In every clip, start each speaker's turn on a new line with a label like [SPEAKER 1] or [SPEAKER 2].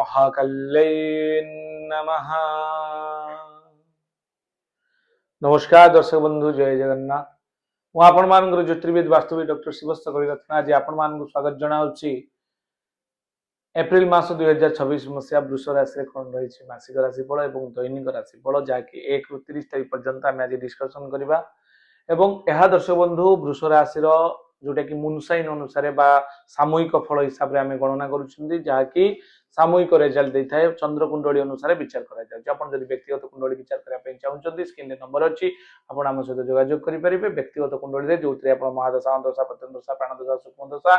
[SPEAKER 1] महाकल्यै नमः। नमस्कार दर्शक बंधु, जय जगन्नाथ। ମୁଁ ଆପଣମାନଙ୍କର ଜ୍ୟୋତିର୍ବିଦ ବାସ୍ତବିକ ଡକ୍ଟର ଶିବସ୍ତ କବିରତ୍ନ ଆଜି ଆପଣମାନଙ୍କୁ ସ୍ୱାଗତ ଜଣାଉଛି। ଏପ୍ରିଲ ମାସ 2026 ମସିହା ବୃଷ ରାଶିରେ କ'ଣ ରହିଛି ମାସିକ ରାଶିଫଳ ଏବଂ ଦୈନିକ ରାଶିଫଳ, ଯାହାକି 1 ରୁ 30 ତାରିଖ ପର୍ଯ୍ୟନ୍ତ ଆମେ ଆଜି ଡିସ୍କସନ କରିବା। ଏବଂ ଏହା ଦର୍ଶକ ବନ୍ଧୁ ବୃଷ ରାଶିର जोटा कि मुनसाइन अनुसार बा सामूहिक फल हिसाब से आम गणना करुँच, जहाँकि सामूहिक रेजल्ट देता है चंद्र कुंडली अनुसार विचार कर व्यक्तिगत कुंडली विचार करने चाहते स्क्रीन नंबर अच्छी आप आम सहित जोगाजोग करेंगे। व्यक्तिगत कुंडली जो महादशा अंधदशा प्रत्यंदशा प्राणदशा सूक्ष्मदशा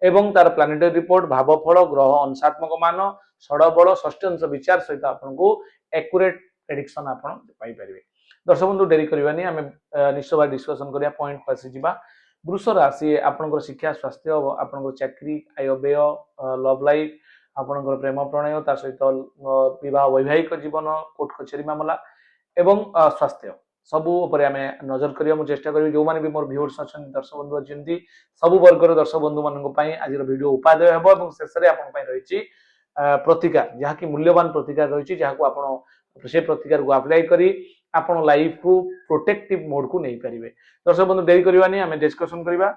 [SPEAKER 1] एवं तार प्लानेटरी रिपोर्ट भावफल ग्रह अंशात्मक मान षड़ बल षष्ठी अंश विचार सहित आपको एक्यूरेट प्रेडिक्शन आपरे। दर्शक बंधु डेरी करवानी आम निश्चय भाव डिस्कसन करवा पॉइंट को आसीजा। वृष राशि आपनकर शिक्षा स्वास्थ्य आपनकर चाकरी आय व्यय लव लाइफ आपनकर प्रेम प्रणय ता सहित विवाह वैवाहिक जीवन कोर्ट कचेरी मामला एवं स्वास्थ्य सबू उपर आम नजर करिया मु चेष्टा करी। जो माने भी मोर व्यूअर्स अछन दर्शक बंधु अछंती सबू वर्गर दर्शक बंधु मानन पई आज वीडियो उपादेय हेबो एवं शेष रे आपन पई रहिछि प्रतिकार जहा कि मूल्यवान प्रतिकार रहिछि, जहा को आपन से प्रतिकार को अप्लाई करी आपन लाइफ को प्रोटेक्टिव मोड को नहीं पारिबे। दर्शक बंधु देरी करवानी आम डिस्कसन करवा।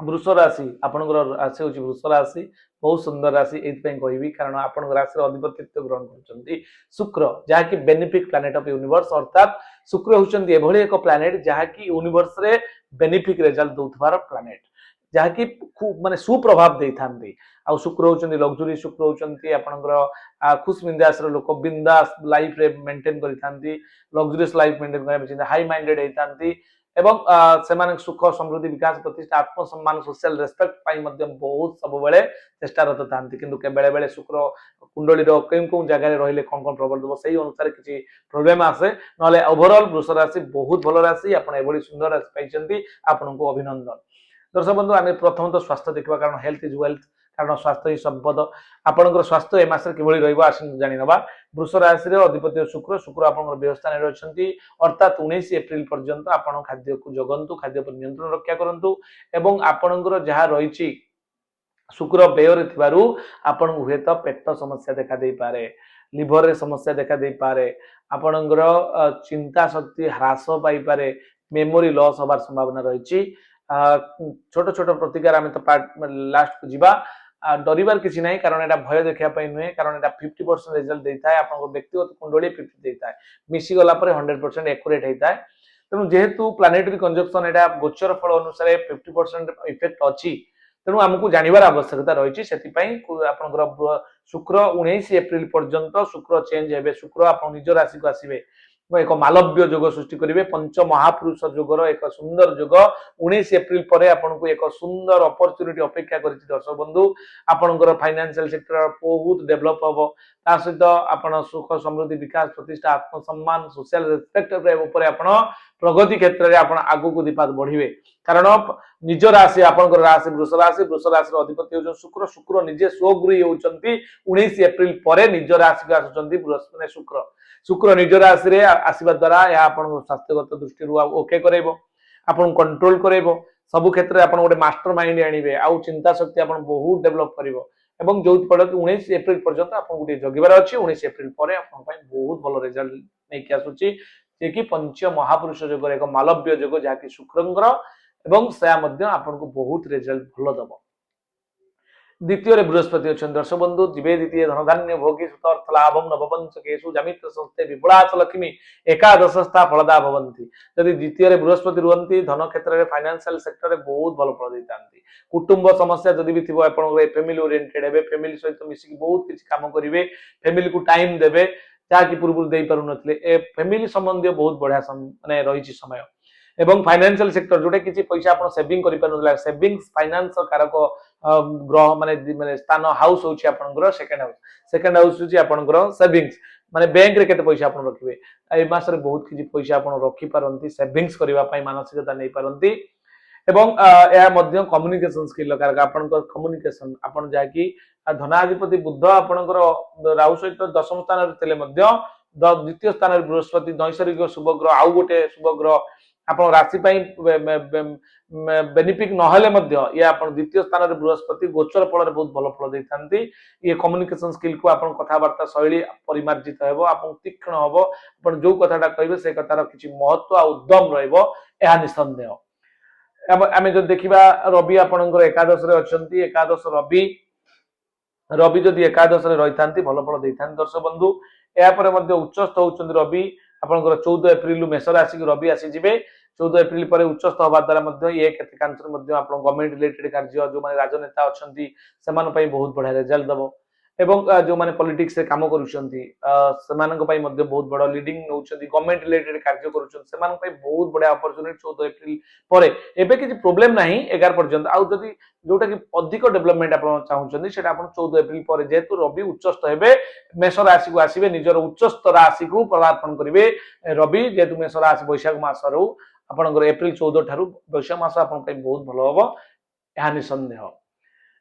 [SPEAKER 1] वृष राशि आपनकर राशि होछि वृष राशि, बहुत सुंदर राशि एथपई कहबी कारण आपन राशि अधिपतित्व ग्रहण करछंती शुक्र, जहा कि बेनिफिक प्लैनेट ऑफ यूनिवर्स अर्थात शुक्र होछंती एभली एक प्लैनेट जहा कि यूनिवर्स रे बेनिफिक रिजल्ट दउथवार प्लैनेट, जहा कि माने सुप्रभाव देई थांती। आ शुक्र होछंती लग्जरी, शुक्र होछंती आपनकर खुश मिंदास लोक बिंदास लाइफ रे मेंटेन करि थांती, लग्जरियस लाइफ मेंटेन करबा हाई माइंडेड हेई थांती एवं सेमानक सुख समृद्धि विकास प्रतिष्ठा आत्मसम्मान सोशल रेस्पेक्ट पाई मध्य बहुत सब बेले चेष्टारत थांती। किंतु के बेले बेले शुक्र कुंडली रो केउ जगह रहिले कोन कोन प्रॉब्लम दबो सही अनुसार किछि प्रॉब्लम आसे नले ओवरऑल वृष राशि बहुत भलो राशि आपण एबोली सुंदर राशि पाइछंती आपनको अभिनंदन। दर्शक बंधु आमे प्रथम तो स्वास्थ्य देखबा कारण हेल्थ इज वेल्थ, कारण स्वास्थ्य ही संपद। आपनकर स्वास्थ्य ए मासरे किभली रहइबो आसिन जानि नबा। वृष राशि रे अधिपति शुक्र, शुक्र आपनकर व्यवस्था रे अछंती अर्थात 19 एप्रिल पर्यंत आपण खाद्य को जगंतु, खाद्य पर नियंत्रण रक्षा करंतु एवं आपनकर जहा रहिछि शुक्र व्यय रे थिबारु आपण हुएत पेट समस्या देखा देई पारे, लिवर रे समस्या देखा देई पारे, आपनकर चिंता शक्ति ह्रास पाई पारे, मेमोरी लॉस होबार संभावना रहिछि। छोट छोट प्रतिकार आम तो लास्ट को जीवा डरबार किसी ना कारण एटा भय देखापी नुहे कारण एटा 50% रिजल्ट देता है आपन व्यक्तिगत कुंडली 50 देता है मिसी गला पर 100% एक्यूरेट होता है। तेणु जेहेतु प्लानेटरी कंजक्शन एटा गोचर फल अनुसार 50% इफेक्ट अच्छी तेणु आमको जानवर आवश्यकता रही आपनकर शुक्र 19 एप्रिल पर्यंत शुक्र चेंज हे शुक्र आप निज राशि को आसवे एक मालव्य जोग सृष्टि करेंगे पंच महापुरुष जोगर एक सुंदर जोग 19 एप्रिल पर आपको एक सुंदर अपॉर्चुनिटी अपेक्षा कर दर्शक बंधु आपनकर फाइनेंशियल सेक्टर बहुत डेवलप हम ता सहित आपण सुख समृद्धि विकास प्रतिष्ठा आत्मसम्मान सोशल रेस्पेक्ट प्रगति क्षेत्र में आपण आगु को दीपात बढ़िबे कारण निज राशि आपनकर राशि वृष राशि अधिपति होउछन शुक्र, शुक्र निजे स्वगृही होउछंती 19 एप्रिल पर निज राशि को आसुछंती बृहस्पति शुक्र, शुक्र निज राशि रे आसीबा द्वारा या आपन स्वास्थ्यगत दृष्टि रु ओके करेबो आपन कंट्रोल करेबो सब क्षेत्र में आपन गोटे मास्टर माइंड आनिबे आउ चिंता शक्ति आपन बहुत डेवलप करिवो एवं जो पड़े 19 एप्रिल पर्यंत आपन गोटे जगिबार अछि 19 एप्रिल पर आपन पई बहुत भलो रिजल्ट नै कि आसुची जे कि पंच महापुरुष जोगर एक मालव्य जोग जहा कि शुक्रंगर एवं से मध्य आपन को बहुत रिजल्ट भलो दबो। द्वितीय बृहस्पति अच्छा दर्शक बंधु दिवे द्वितीय धनधान्य भोगी सुत अर्थ लाभम नवपंचकेशु जमित्र संस्थे विपुलाच लक्ष्मी एकादशस्था फलदा भवंती। यदि द्वितीय बृहस्पति रुहंती धन क्षेत्र में फाइनेंशियल सेक्टर में बहुत भल फल देतांती। कुटुंब समस्या जदि भी थिबो आपण फैमिली ओरिएंटेड हेबे फैमिली सहित मिसिक बहुत किछि काम करिवे फैमिली को टाइम देबे जहा कि पूर्व देई पारु नथिले ए फैमिली संबंधी बहुत बढ़िया माने रहिछि समय एवं फाइनेंशियल सेक्टर जोटे किसी पैसा आप सेविंग कर सेविंग्स फाइनेंस कारक ग्रह माने स्थान हाउस होची आपनकर सेकंड हाउस होची आपनकर सेविंग्स माने बैंक रे केते पैसा आपन रखिबे ए मास रे बहुत किछि पैसा आपन रखि पारंती सेविंग्स करिवा पई मानसिकता नै पारंती एवं या मध्य कम्युनिकेशन स्किल कारक आपनकर कम्युनिकेशन आपन जाकी धनाधिपति बुध आपनकर राहु सहित दशम स्थान रे थिले मध्य द्वितीय स्थान रे बृहस्पति नैसर्गिक शुभ ग्रह आउ गोटे शुभ ग्रह ଆପଣ ରାଶି ପାଇଁ ବେନିଫିକ ନହେଲେ ମଧ୍ୟ ଇଏ ଆପଣ ଦ୍ୱିତୀୟ ସ୍ଥାନରେ ବୃହସ୍ପତି ଗୋଚର ଫଳରେ ବହୁତ ଭଲ ଫଳ ଦେଇଥାନ୍ତି। ଇଏ କମ୍ୟୁନିକେସନ ସ୍କିଲ କୁ ଆପଣ କଥାବାର୍ତ୍ତା ଶୈଳୀ ପରିମାର୍ଜିତ ହେବ, ଆପଣ ତୀକ୍ଷ୍ଣ ହବ, ଆପଣ ଯୋଉ କଥାଟା କହିବେ ସେ କଥାର କିଛି ମହତ୍ଵ ଆଉ ଉଦ୍ଦମ ରହିବ, ଏହା ନିଃସନ୍ଦେହ। ଆମେ ଯଦି ଦେଖିବା ରବି ଆପଣଙ୍କର ଏକାଦଶରେ ଅଛନ୍ତି, ଏକାଦଶ ରବି ରବି ଯଦି ଏକାଦଶରେ ରହିଥାନ୍ତି ଭଲ ଫଳ ଦେଇଥାନ୍ତି ଦର୍ଶକ ବନ୍ଧୁ। ଏହାପରେ ମଧ୍ୟ ଉଚ୍ଚସ୍ଥ ହଉଛନ୍ତି ରବି ଆପଣଙ୍କର 14 ଏପ୍ରିଲ ମେଷରେ ଆସିକି ରବି ଆସିଯିବେ। 14 ଏପ୍ରିଲ ପରେ ଉଚ୍ଚସ୍ଥ ହବା ଦ୍ୱାରା ମଧ୍ୟ ଇଏ କେତେକାଂଶରେ ମଧ୍ୟ ଆପଣ ଗଭର୍ଣ୍ଣମେଣ୍ଟ ରିଲେଟେଡ କାର୍ଯ୍ୟ ଯୋଉମାନେ ରାଜନେତା ଅଛନ୍ତି ସେମାନଙ୍କ ପାଇଁ ବହୁତ ବଢିଆ ରେଜଲ୍ଟ ଦବ। ଏବଂ ଯୋଉମାନେ ପଲିଟିକ୍ସରେ କାମ କରୁଛନ୍ତି ସେମାନଙ୍କ ପାଇଁ ମଧ୍ୟ ବହୁତ ବଡ লিডিଂ ନଉଛନ୍ତି, ଗଭର୍ଣ୍ଣମେଣ୍ଟ ରିଲେଟେଡ କାର୍ଯ୍ୟ କରୁଛନ୍ତି ସେମାନଙ୍କ ପାଇଁ ବହୁତ ବଢିଆ ଅପରଚ୍ୟୁନିଟି 14 ଏପ୍ରିଲ ପରେ। ଏବେ କିଛି ପ୍ରୋବ୍ଲେମ ନାହିଁ 11 ପର୍ଯ୍ୟନ୍ତ। ଆଉ ଯଦି ଯୋଉଟା କି ଅଧିକ ଡେଭଲପମେଣ୍ଟ ଆପଣ ଚାହୁଁଛନ୍ତି ସେଟା ଆପଣ 14 ଏପ୍ରିଲ ପରେ, ଯେହେତୁ ରବି ଉଚ୍ଚସ୍ଥ ହେବେ ମେଷ ରାଶିକୁ ଆସିବେ, ନିଜର ଉଚ୍ଚସ୍ଥ ରାଶିକୁ ପଦାର୍ପଣ କରିବେ। ରବି ଯେହେତୁ ମେଷ ରାଶି ବୈଶାଖ ମାସରୁ ଆପଣଙ୍କର ଏପ୍ରିଲ 14 ଠାରୁ ବୈଶାଖ ମାସ ଆପଣଙ୍କ ପାଇଁ ବହୁତ ଭଲ ହବ, ଏହା ନିଃସନ୍ଦେହ।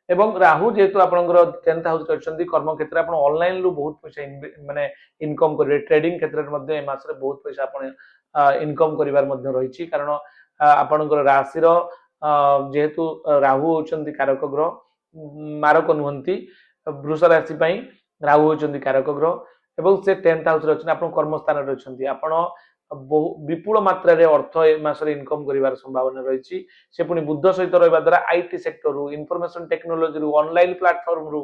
[SPEAKER 1] ଏବଂ ରାହୁ ଯେହେତୁ ଆପଣଙ୍କର 10th ହାଉସ ଅଛନ୍ତି କର୍ମ କ୍ଷେତ୍ରରେ ଆପଣ ଅନଲାଇନ ରୁ ବହୁତ ପଇସା ମାନେ ଇନକମ କରିବେ। ଟ୍ରେଡିଂ କ୍ଷେତ୍ରରେ ମଧ୍ୟ ଏ ମାସରେ ବହୁତ ପଇସା ଆପଣ ଇନକମ କରିବାର ମଧ୍ୟ ରହିଛି, କାରଣ ଆପଣଙ୍କର ରାଶିର ଯେହେତୁ ରାହୁ ହଉଛନ୍ତି କାରକ ଗ୍ରହ, ମାରକ ନୁହନ୍ତି। ବୃଷ ରାଶି ପାଇଁ ରାହୁ ହଉଛନ୍ତି କାରକ ଗ୍ରହ ଏବଂ ସେ 10th ହାଉସରେ ଅଛନ୍ତି, ଆପଣ କର୍ମସ୍ଥାନରେ ଅଛନ୍ତି। ଆପଣ ବହୁ ବିପୁଳ ମାତ୍ରାରେ ଅର୍ଥ ଏ ମାସରେ ଇନକମ କରିବାର ସମ୍ଭାବନା ରହିଛି। ସେ ପୁଣି ବୁଧ ସହିତ ରହିବା ଦ୍ୱାରା ଆଇଟି ସେକ୍ଟରରୁ, ଇନଫର୍ମେସନ ଟେକ୍ନୋଲୋଜିରୁ, ଅନଲାଇନ ପ୍ଲାଟଫର୍ମରୁ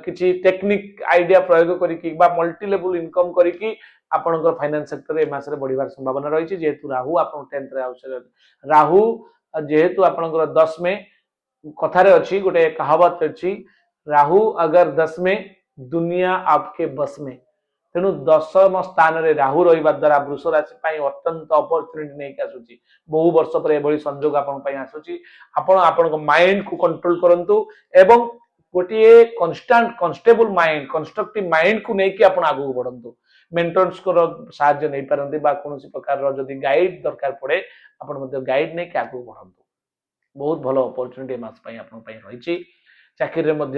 [SPEAKER 1] କିଛି ଟେକ୍ନିକ ଆଇଡିଆ ପ୍ରୟୋଗ କରିକି ବା ମଲ୍ଟି ଲେବୁଲ ଇନକମ କରିକି ଆପଣଙ୍କର ଫାଇନାନ୍ସ ସେକ୍ଟରରେ ଏ ମାସରେ ବଢିବାର ସମ୍ଭାବନା ରହିଛି। ଯେହେତୁ ରାହୁ ଆପଣ 10th ହାଉସରେ, ରାହୁ ଯେହେତୁ ଆପଣଙ୍କର 10 ମେ କଥାରେ ଅଛି, ଗୋଟେ କହାवत ଅଛି, ରାହୁ अगर 10 में दुनिया आपके बस में। ତେଣୁ 10ମ ସ୍ଥାନରେ ରାହୁ ରହିବା ଦ୍ୱାରା ବୃଷ ରାଶି ପାଇଁ ଅତ୍ୟନ୍ତ ଅପରଚ୍ୟୁନିଟି ନେଇକି ଆସୁଛି। ବହୁ ବର୍ଷ ପରେ ଏଭଳି ସଂଯୋଗ ଆପଣଙ୍କ ପାଇଁ ଆସୁଛି। ଆପଣ ଆପଣଙ୍କ ମାଇଣ୍ଡକୁ କଣ୍ଟ୍ରୋଲ କରନ୍ତୁ ଏବଂ ଗୋଟିଏ କନଷ୍ଟେବଲ ମାଇଣ୍ଡ, କନଷ୍ଟ୍ରକ୍ଟିଭ ମାଇଣ୍ଡକୁ ନେଇକି ଆପଣ ଆଗକୁ ବଢନ୍ତୁ। ମେଣ୍ଟର୍ସଙ୍କର ସାହାଯ୍ୟ ନେଇପାରନ୍ତି ବା କୌଣସି ପ୍ରକାରର ଯଦି ଗାଇଡ ଦରକାର ପଡେ ଆପଣ ମଧ୍ୟ ଗାଇଡ ନେଇକି ଆଗକୁ ବଢନ୍ତୁ। ବହୁତ ଭଲ ଅପରଚ୍ୟୁନିଟି ଏ ମାସ ପାଇଁ ଆପଣଙ୍କ ପାଇଁ ରହିଛି। ଚାକିରିରେ ମଧ୍ୟ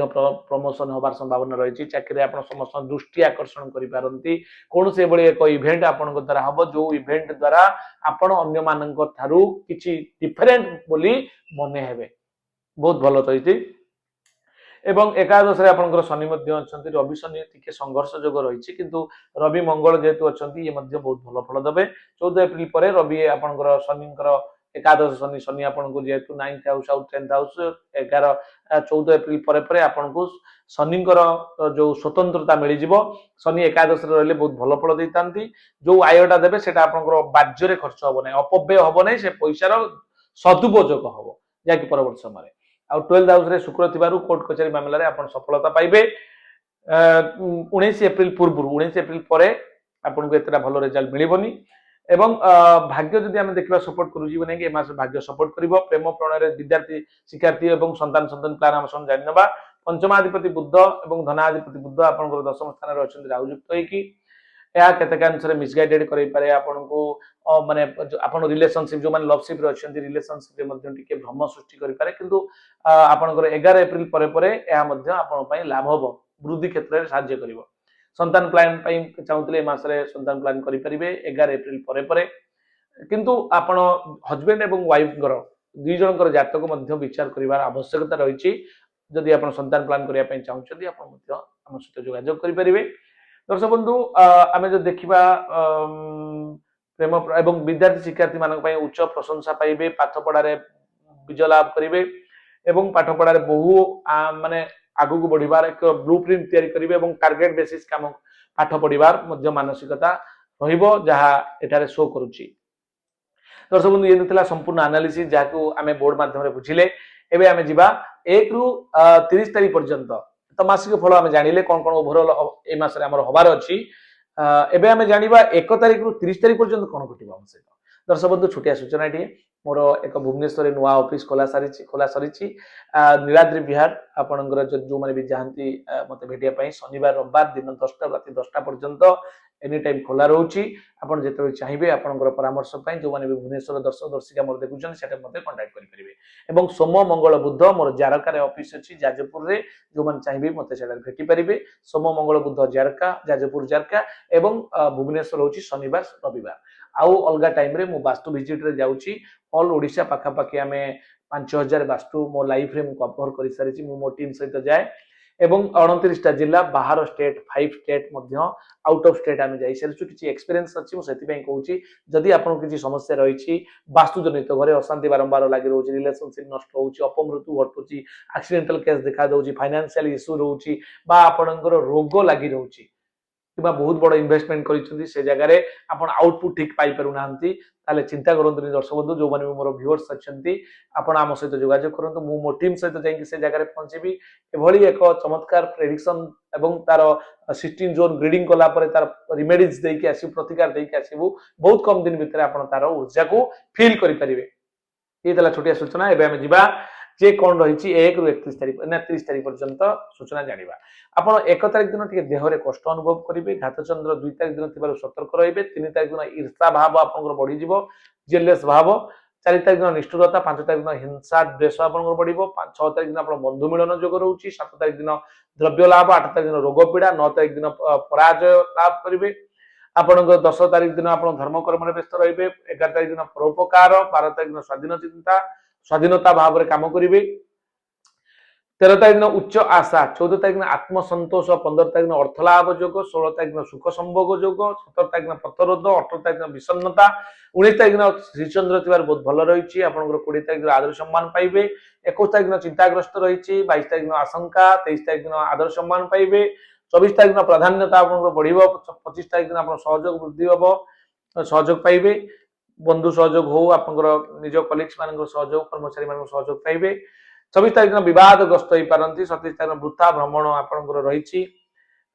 [SPEAKER 1] ପ୍ରମୋସନ ହବାର ସମ୍ଭାବନା ରହିଛି। ଚାକିରିରେ ଆପଣ ସମସ୍ତଙ୍କ ଦୃଷ୍ଟି ଆକର୍ଷଣ କରିପାରନ୍ତି। କୌଣସି ଏଭଳି ଏକ ଇଭେଣ୍ଟ ଆପଣଙ୍କ ଦ୍ୱାରା ହବ ଯୋଉ ଇଭେଣ୍ଟ ଦ୍ୱାରା ଆପଣ ଅନ୍ୟମାନଙ୍କ ଠାରୁ କିଛି ଡିଫରେଣ୍ଟ ବୋଲି ମନେ ହେବେ। ବହୁତ ଭଲ ରହିଛି। ଏବଂ ଏକାଦଶରେ ଆପଣଙ୍କର ଶନି ମଧ୍ୟ ଅଛନ୍ତି। ରବି ଶନି ଟିକେ ସଂଘର୍ଷ ଯୋଗ ରହିଛି, କିନ୍ତୁ ରବି ମଙ୍ଗଳ ଯେହେତୁ ଅଛନ୍ତି ଇଏ ମଧ୍ୟ ବହୁତ ଭଲ ଫଳ ଦେବେ। 14 ଏପ୍ରିଲ ପରେ ରବି ଆପଣଙ୍କର ଶନିଙ୍କର ଏକାଦଶ ଶନି, ଶନି ଆପଣଙ୍କୁ ଯେହେତୁ 9th ହାଉସ ଆଉ 10th ହାଉସ 14 ଏପ୍ରିଲ ପରେ ପରେ ଆପଣଙ୍କୁ ଶନିଙ୍କର ଯୋଉ ସ୍ୱତନ୍ତ୍ରତା ମିଳିଯିବ। ଶନି ଏକାଦଶରେ ରହିଲେ ବହୁତ ଭଲ ଫଳ ଦେଇଥାନ୍ତି। ଯୋଉ ଆୟଟା ଦେବେ ସେଟା ଆପଣଙ୍କର ବାଜ୍ୟରେ ଖର୍ଚ୍ଚ ହବ ନାହିଁ, ଅପବ୍ୟୟ ହବ ନାହିଁ, ସେ ପଇସାର ସଦୁପଯୋଗ ହବ ଯାହାକି ପରବର୍ତ୍ତୀ ସମୟରେ। ଆଉ 12th ହାଉସରେ ଶୁକ୍ର ଥିବାରୁ କୋର୍ଟ କଚେରୀ ମାମଲାରେ ଆପଣ ସଫଳତା ପାଇବେ। 19 ଏପ୍ରିଲ ପୂର୍ବରୁ, 19 ଏପ୍ରିଲ ପରେ ଆପଣଙ୍କୁ ଏତେଟା ଭଲ ରେଜଲ୍ଟ ମିଳିବନି। ଏବଂ ଭାଗ୍ୟ ଯଦି ଆମେ ଦେଖିବା ସପୋର୍ଟ କରୁଛି ନାଇଁ କି ଏ ମାସ ଭାଗ୍ୟ ସପୋର୍ଟ କରିବ। ପ୍ରେମ ପ୍ରଣୟରେ ବିଦ୍ୟାର୍ଥୀ ଶିକ୍ଷାର୍ଥୀ ଏବଂ ସନ୍ତାନ ପ୍ଲାନ ଆମେ ସବୁ ଜାଣିନେବା। ପଞ୍ଚମାଧିପତି ବୁଦ୍ଧ ଏବଂ ଧନାଧିପତି ବୁଦ୍ଧ ଆପଣଙ୍କର 10ମ ସ୍ଥାନରେ ଅଛନ୍ତି ରାହୁ ଯୁକ୍ତ ହେଇକି। ଏହା କେତେକାଂଶରେ ମିସଗାଇଡେଡ କରିପାରେ ଆପଣଙ୍କୁ, ମାନେ ଆପଣ ରିଲେସନସିପ ଯୋଉମାନେ ଲଭସିପରେ ଅଛନ୍ତି ରିଲେସନସିପରେ ମଧ୍ୟ ଟିକେ ଭ୍ରମ ସୃଷ୍ଟି କରିପାରେ, କିନ୍ତୁ ଆପଣଙ୍କର 11 ଏପ୍ରିଲ ପରେ ପରେ ଏହା ମଧ୍ୟ ଆପଣଙ୍କ ପାଇଁ ଲାଭ ହବ, ବୃଦ୍ଧି କ୍ଷେତ୍ରରେ ସାହାଯ୍ୟ କରିବ। ସନ୍ତାନ ପ୍ଲାନ ପାଇଁ ଚାହୁଁଥିଲେ ଏ ମାସରେ ସନ୍ତାନ ପ୍ଲାନ କରିପାରିବେ 11 ଏପ୍ରିଲ ପରେ ପରେ। କିନ୍ତୁ ଆପଣ ହଜବେଣ୍ଡ ଏବଂ ୱାଇଫଙ୍କର ଦୁଇ ଜଣଙ୍କର ଜାତକ ମଧ୍ୟ ବିଚାର କରିବାର ଆବଶ୍ୟକତା ରହିଛି। ଯଦି ଆପଣ ସନ୍ତାନ ପ୍ଲାନ କରିବା ପାଇଁ ଚାହୁଁଛନ୍ତି ଆପଣ ମଧ୍ୟ ଆମ ସହିତ ଯୋଗାଯୋଗ କରିପାରିବେ। ଦର୍ଶକ ବନ୍ଧୁ ଆମେ ଯଦି ଦେଖିବା ପ୍ରେମ ଏବଂ ବିଦ୍ୟାର୍ଥୀ ଶିକ୍ଷାର୍ଥୀ ମାନଙ୍କ ପାଇଁ ଉଚ୍ଚ ପ୍ରଶଂସା ପାଇବେ, ପାଠ ପଢାରେ ବିଜୟ ଲାଭ କରିବେ ଏବଂ ପାଠ ପଢାରେ ବହୁ ମାନେ ଆଗକୁ ବଢିବାର ଏକ ବ୍ଲୁ ପ୍ରିଣ୍ଟ ତିଆରି କରିବେ ଏବଂ ଟାର୍ଗେଟ ବେସିସ୍ କାମ ପାଠ ପଢିବାର ମଧ୍ୟ ମାନସିକତା ରହିବ, ଯାହା ଏଠାରେ ଶୋ କରୁଛି। ଦର୍ଶକ ବନ୍ଧୁ ଇଏ ଥିଲା ସମ୍ପୂର୍ଣ୍ଣ ଆନାଲିସିସ୍ ଯାହାକୁ ଆମେ ବୋର୍ଡ ମାଧ୍ୟମରେ ବୁଝିଲେ। ଏବେ ଆମେ ଯିବା 1 ରୁ 30 ତାରିଖ ପର୍ଯ୍ୟନ୍ତ ତ ମାସିକ ଫଳ ଆମେ ଜାଣିଲେ କଣ କଣ ଓଭରଅଲ ଏ ମାସରେ ଆମର ହବାର ଅଛି। ଏବେ ଆମେ ଜାଣିବା 1 ତାରିଖରୁ 30 ତାରିଖ ପର୍ଯ୍ୟନ୍ତ କଣ ଘଟିବ ଆମ ସହିତ। ଦର୍ଶକ ବନ୍ଧୁ ଛୋଟିଆ ସୂଚନାଟିଏ, ମୋର ଏକ ଭୁବନେଶ୍ୱରରେ ନୂଆ ଅଫିସ ଖୋଲା ସରିଛି ନୀଳାଦ୍ରି ବିହାର। ଆପଣଙ୍କର ଯୋଉମାନେ ବି ଯାଆନ୍ତି ମତେ ଭେଟିବା ପାଇଁ ଶନିବାର ରବିବାର ଦିନ 10ଟା ରାତି 10ଟା ପର୍ଯ୍ୟନ୍ତ ଏନି ଟାଇମ ଖୋଲା ରହୁଛି। ଆପଣ ଯେତେବେଳେ ଚାହିଁବେ ଆପଣଙ୍କର ପରାମର୍ଶ ପାଇଁ ଯୋଉମାନେ ବି ଭୁବନେଶ୍ୱର ଦର୍ଶକ ଦର୍ଶିକା ମୋର ଦେଖୁଛନ୍ତି ସେଟା ମତେ କଣ୍ଟାକ୍ଟ କରିପାରିବେ। ଏବଂ ସୋମ ମଙ୍ଗଳ ବୁଧ ମୋର ଜାରକାରେ ଅଫିସ ଅଛି ଯାଜପୁରରେ, ଯୋଉମାନେ ଚାହିଁବେ ମତେ ସେଠାରେ ଭେଟି ପାରିବେ। ସୋମ ମଙ୍ଗଳ ବୁଧ ଜାରକା, ଯାଜପୁର ଜାରକା ଏବଂ ଭୁବନେଶ୍ୱର ହଉଛି ଶନିବାର ରବିବାର। आउ अलगा टाइम रे मु वास्तु विजिट रे जाउची ऑल ओडिशा पाखापाखि आमे 5000 वास्तु मो लाइफ रे मु कवर कर सारी मु मो टीम सहित जाए एवं 29 जिला बाहर state 5 state Madhya out of state आमे जाई सारी किछि एक्सपीरियंस अछि मु सेति पई कहूची जदि आपन किछि समस्या रहिछि वास्तु जनित घरे अशांति बारंबार लागि रहउछि रिलेशनशिप नष्ट होउछि अपमृत्यु घटुछि एक्सीडेंटल केस देखा दउछि फाइनेंशियल इशू रहउछि बा आपनकर रोग लागि रहउछि किबा बहुत बड़ इन्वेस्टमेंट करिसेंती से जगह रे आपण आउटपुट ठीक पाई परु नाहंती ताले चिंता करंतु दर्शक बंधु जो माने मोर व्यूअर्स अछंती आपण आम सहित जोगाजोग करंतु मु मो टीम सहित जाई से जगह रे पहुंचेबी एभली एक चमत्कार प्रेडिक्शन एवं तार 16 जोन ग्रीडिंग कला परे तार रिमेडीज देई के आसी प्रतिकार देई के आसीबु बहुत कम दिन भीतर आपण तार ऊर्जा को फील करि परिबे ये तला छोटिया सूचना एबे हम जिबा जे कोन रहिछि 1 रु 31 तारिख ना 30 तारिख पर्यंत सूचना जानिबा आपण 1 तारिख दिन टिके देह रे कष्ट अनुभव करिवे घातचंद्र 2 तारिख दिन थिबार सतर्क रहिबे 3 तारिख दिन ईर्षा भाव आपनकर बढ़ी जिवो जेललेस भाव 4 तारिख दिन निष्ठुरता 5 तारिख दिन हिंसा द्वेष आपनकर बढ़िबो 6 तारिख दिन आपण बंधु मिलन जोग रहउछि 7 तारिख दिन द्रव्य लाभ 8 तारिख दिन रोग पीड़ा 9 तारिख दिन पराजय लाभ करिवे आपनकर 10 तारिख दिन आपण धर्म कर्म रे व्यस्त रहिबे 11 तारिख दिन परोपकार 12 तारिख दिन स्वाधीन चिंता स्वाधीनता भाव रे काम करिवे 13 तारिख दिन उच्च आशा 14 तारिख दिन आत्मसंतोष 15 तारिख दिन अर्थलाभ योग 16 तारिख दिन सुख संभोग योग 17 तारिख दिन पथरोध 18 तारिख दिन विषन्नता 19 तारिख दिन श्रीचंद्र तिवार बहुत भल रही आपनकर 20 तारिख दिन आदर सम्मान पाइबे 21 तारिख दिन चिंताग्रस्त रही 22 तारिख दिन आशंका 23 तारिख दिन आदर सम्मान पाइबे 24 तारिख दिन प्राधान्यता आपनकर बढ़िबो 25 तारिख दिन आपन सहयोग वृद्धि हबो सहयोग पाइबे बंधु सहयोग हो आपनकर निज कलीग्स मानकर सहयोग कर्मचारी मानकर सहयोग पाइबे 26 तारिख दिन विवाद ग्रस्त होई पारंती 27 तारिख दिन वृथा भ्रमण आपनकर रहिछि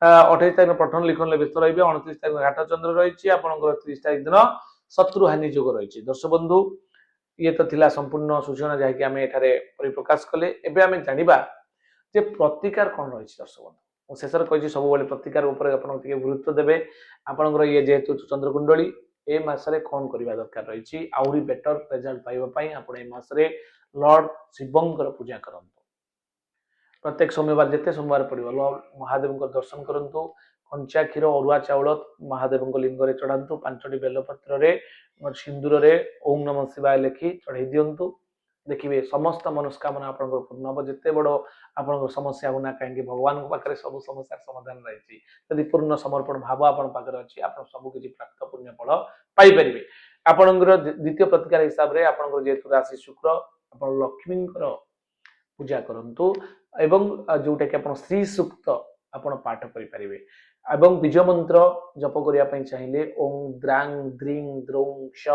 [SPEAKER 1] 28 तारिख दिन पठन लिखन ले व्यस्त रहिबे 29 तारिख दिन घाटचंद्र रहिछि आपनकर 30 तारिख दिन शत्रु हानि योग रहिछि दर्शक बंधु ये तो थिला संपूर्ण सूचना जाहि कि हमें एठारे परिप्रकाश कले एबे हमें जानिबा जे प्रतिकार कोन रहिछि दर्शक बंधु शेषर कहि सब बेले प्रतिकार ऊपर आपन टिके गुरुत्व देबे आपनकर ये जेतु चंद्र कुंडली ए मासरे कोन करिबा दरकार रहिछि आउरी बेटर रिजल्ट पाइबा पई आपण ए मासरे लॉर्ड शिवंकर पूजा करंतु प्रत्येक सोमवार जेते सोमवार पड़िबो लॉर्ड महादेव को दर्शन करंतु कंचा क्षीर अरुआ चाउल महादेव लिंग रे चढ़ातु 5टी बेलपत्र रे सिंदूर रे ओम नमः शिवाय लिखि चढ़ाई दियंतु देखिए समस्त मनस्कामना आपन पूर्ण हम जिते बड़ आपन समस्या होना कहीं भगवान पाखे सब समस्या समाधान रही यदि पूर्ण समर्पण भाव आपन पाखे अच्छी आप सब किसी प्राप्त पुण्य फल पाइपर आपणकर द्वितीय प्रतिकार हिसाब से आपन जेहेतु राशि शुक्र आप लक्ष्मी पूजा करंतु एवं जोटा कि आप श्री सूक्त आपन पाठ करें एवं बीज मंत्र जप करने चाहिए ओं द्रांग द्रींग द्रौं क्ष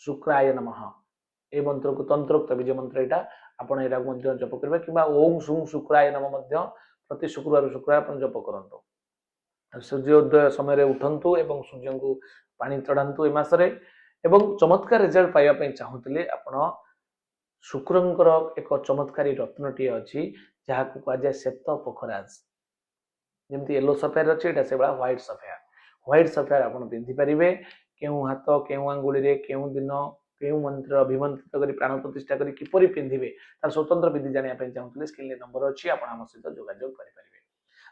[SPEAKER 1] शुक्राय नमः ए मंत्र को तंत्रोक्त बीज मंत्र यहाँ आपड़ यहाँ जप करेंगे कि ओं सुं शुक्राय नम प्रति शुक्रवार शुक्रवार जप करूँ सूर्योदय समय उठंतु एवं सूर्य को पानी चढ़ातु ए मसरे एवं चमत्कार रिजल्ट पाइबा चाहूले आपण शुक्रंकर एक चमत्कारी रत्नटी अच्छी जहाँ को कह जाए श्वेत पोखराज जमी येलो सफेयर अच्छी से व्हाइट सफेयर आप पिंधि पारे केउ हाथ केउ आंगुली केउ दिन केउ मंत्र अभिमंत्रित कर प्राण प्रतिष्ठा कर किपरि पिंधिबे तार स्वतंत्र विधि जानिया चाहूले स्क्रीन नंबर अच्छी आप सहित जोगाजोग करेंगे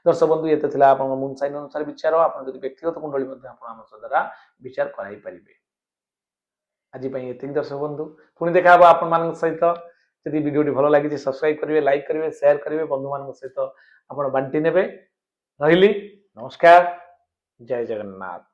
[SPEAKER 1] दर्शक बंधु ये तो आप मून साइन अनुसार विचार आप व्यक्तिगत कुंडली द्वारा विचार कराई पारे आज ये दर्शक बंधु पुणी देखा आपण सहित यदि वीडियो भल लगी सब्सक्राइब करेंगे लाइक करेंगे शेयर करेंगे बंधु मान सहित आप बांटी ने रही नमस्कार जय जगन्नाथ।